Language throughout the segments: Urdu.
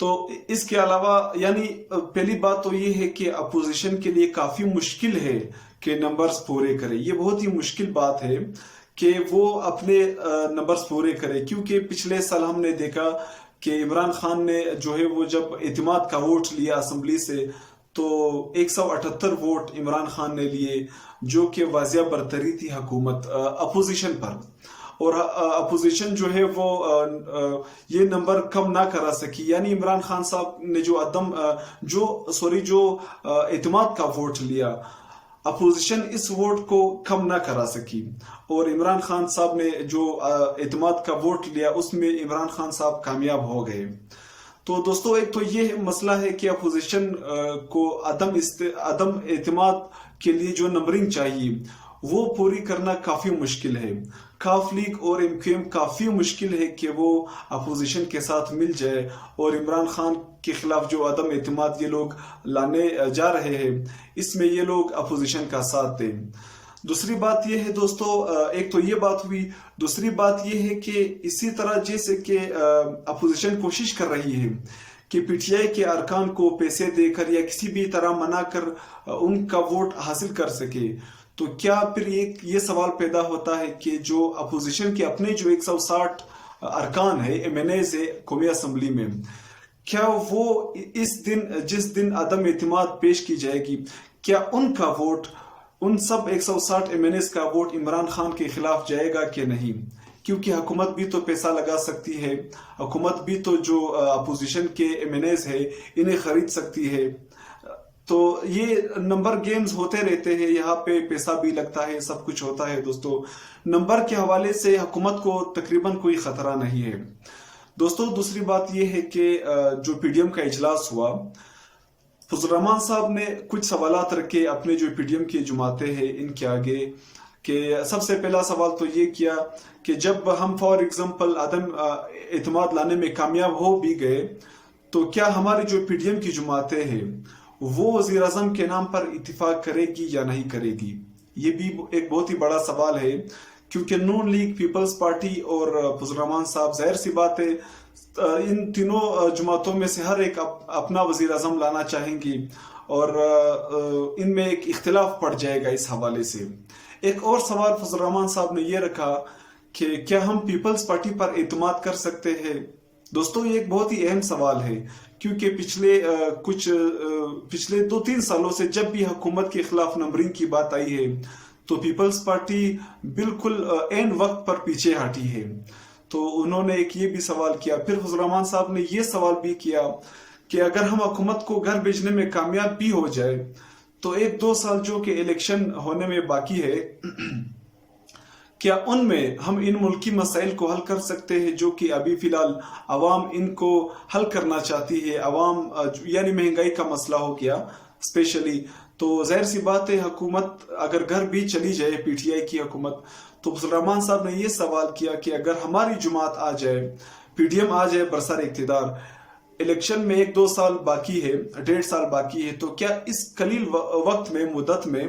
تو اس کے علاوہ یعنی پہلی بات تو یہ ہے کہ اپوزیشن کے لیے کافی مشکل ہے کہ نمبرز پورے کرے. یہ بہت ہی مشکل بات ہے کہ وہ اپنے نمبرز پورے کرے, کیونکہ پچھلے سال ہم نے دیکھا کہ عمران خان نے جو ہے وہ جب اعتماد کا ووٹ لیا اسمبلی سے تو 178 ووٹ عمران خان نے لیے, جو کہ واضح برتری تھی حکومت اپوزیشن پر. اور اپوزیشن جو ہے وہ یہ نمبر کم نہ کرا سکی, یعنی عمران خان صاحب نے جو اعتماد کا ووٹ لیا, اپوزیشن اس ووٹ کو کم نہ کرا سکی, اور عمران خان صاحب نے جو اعتماد کا ووٹ لیا اس میں عمران خان صاحب کامیاب ہو گئے. تو دوستو ایک تو یہ مسئلہ ہے کہ اپوزیشن کو عدم اعتماد کے لیے جو نمبرنگ چاہیے وہ پوری کرنا کافی مشکل ہے. کاف لیگ اور ایم کیو ایم کافی مشکل ہے کہ وہ اپوزیشن کے ساتھ مل جائے اور عمران خان کے خلاف جو عدم اعتماد یہ لوگ لانے جا رہے ہیں اس میں یہ لوگ اپوزیشن کا ساتھ دیں. دوسری بات یہ ہے دوستو, ایک تو یہ بات ہوئی, دوسری بات یہ ہے کہ اسی طرح جیسے کہ اپوزیشن کوشش کر رہی ہے کہ پی ٹی آئی کے ارکان کو پیسے دے کر یا کسی بھی طرح منا کر ان کا ووٹ حاصل کر سکے, تو کیا پھر یہ سوال پیدا ہوتا ہے کہ جو اپوزیشن کے اپنے جو 160 ارکان ہے, ایم این ایز ہے قومی اسمبلی میں, کیا وہ جس دن عدم اعتماد پیش کی جائے گی, کیا ان کا ووٹ, ان سب 160 ایم این ایز کا ووٹ عمران خان کے خلاف جائے گا کہ نہیں؟ کیونکہ حکومت بھی تو پیسہ لگا سکتی ہے, حکومت بھی تو جو اپوزیشن کے ایم این ایز ہے انہیں خرید سکتی ہے. تو یہ نمبر گیمز ہوتے رہتے ہیں, یہاں پہ پیسہ بھی لگتا ہے, سب کچھ ہوتا ہے دوستو. نمبر کے حوالے سے حکومت کو تقریباً کوئی خطرہ نہیں ہے دوستو. دوسری بات یہ ہے کہ جو پی ڈی ایم کا اجلاس ہوا, فضل الرحمان صاحب نے کچھ سوالات رکھے اپنے جو پی ڈی ایم کی جماعتیں ہیں ان کے آگے, کہ سب سے پہلا سوال تو یہ کیا کہ جب ہم فار ایگزامپل عدم اعتماد لانے میں کامیاب ہو بھی گئے تو کیا ہماری جو پی ڈی ایم کی جماعتیں ہیں وہ وزیر اعظم کے نام پر اتفاق کرے گی یا نہیں کرے گی؟ یہ بھی ایک بہت ہی بڑا سوال ہے, کیونکہ نون لیگ, پیپلز پارٹی اور فضل الرحمان صاحب ظاہر سی بات ہے ان تینوں جماعتوں میں سے ہر ایک اپنا وزیر اعظم لانا چاہیں گی اور ان میں ایک اختلاف پڑ جائے گا اس حوالے سے. ایک اور سوال فضل الرحمان صاحب نے یہ رکھا کہ کیا ہم پیپلز پارٹی پر اعتماد کر سکتے ہیں؟ دوستو یہ ایک بہت ہی اہم سوال ہے, کیونکہ پچھلے 2-3 سالوں سے جب بھی حکومت کے خلاف نمبرنگ کی بات آئی ہے تو پیپلز پارٹی بالکل عین وقت پر پیچھے ہٹی ہے. تو انہوں نے ایک یہ بھی سوال کیا. پھر فضل الرحمان صاحب نے یہ سوال بھی کیا کہ اگر ہم حکومت کو گھر بھیجنے میں کامیاب بھی ہو جائے تو 1-2 سال جو کہ الیکشن ہونے میں باقی ہے, کیا ان میں ہم ان ملکی مسائل کو حل کر سکتے ہیں جو کہ ابھی فی الحال عوام ان کو حل کرنا چاہتی ہے؟ عوام یعنی مہنگائی کا مسئلہ ہو گیا اسپیشلی, تو ظاہر سی بات ہے حکومت اگر گھر بھی چلی جائے پی ٹی آئی کی حکومت, تو فضل الرحمان صاحب نے یہ سوال کیا کہ اگر ہماری جماعت آ جائے, پی ڈی ایم آ جائے برسر اقتدار, الیکشن میں 1-2 سال باقی ہے, 1.5 سال باقی ہے, تو کیا اس قلیل وقت میں, مدت میں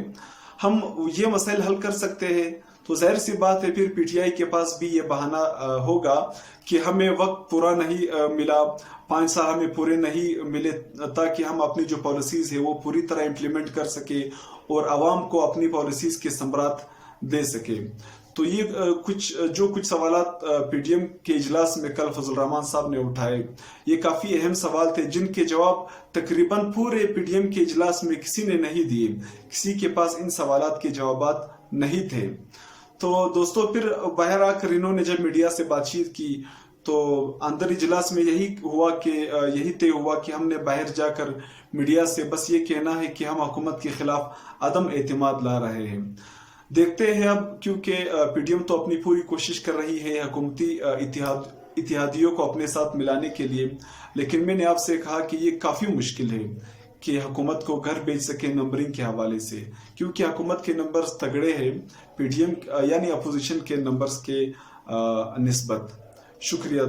ہم یہ مسائل حل کر سکتے ہیں؟ تو ظاہر سی بات ہے پھر پی ٹی آئی کے پاس بھی یہ بہانہ ہوگا کہ ہمیں وقت پورا نہیں ملا, 5 سال ہمیں پورے نہیں ملے تاکہ ہم اپنی جو پالیسیز ہے وہ پوری طرح امپلیمنٹ کر سکے اور عوام کو اپنی پالیسیز کے ثمرات دے سکے. تو یہ کچھ سوالات پی ڈی ایم کے اجلاس میں کل فضل الرحمان صاحب نے اٹھائے, یہ کافی اہم سوال تھے جن کے جواب تقریباً پورے پی ڈی ایم کے اجلاس میں کسی نے نہیں دیے, کسی کے پاس ان سوالات کے جوابات نہیں تھے. تو دوستو پھر باہر آ کر انہوں نے جب میڈیا سے بات چیت کی تو اندر اجلاس میں یہی طے ہوا کہ ہم نے باہر جا کر میڈیا سے بس یہ کہنا ہے کہ ہم حکومت کے خلاف عدم اعتماد لا رہے ہیں. دیکھتے ہیں اب, کیونکہ پی ڈی ایم تو اپنی پوری کوشش کر رہی ہے حکومتی اتحادیوں کو اپنے ساتھ ملانے کے لیے, لیکن میں نے آپ سے کہا کہ یہ کافی مشکل ہے کہ حکومت کو گھر بھیج سکے نمبرنگ کے حوالے سے, کیونکہ حکومت کے نمبرز تگڑے ہیں پی ڈی ایم یعنی اپوزیشن کے نمبرز کے نسبت. شکریہ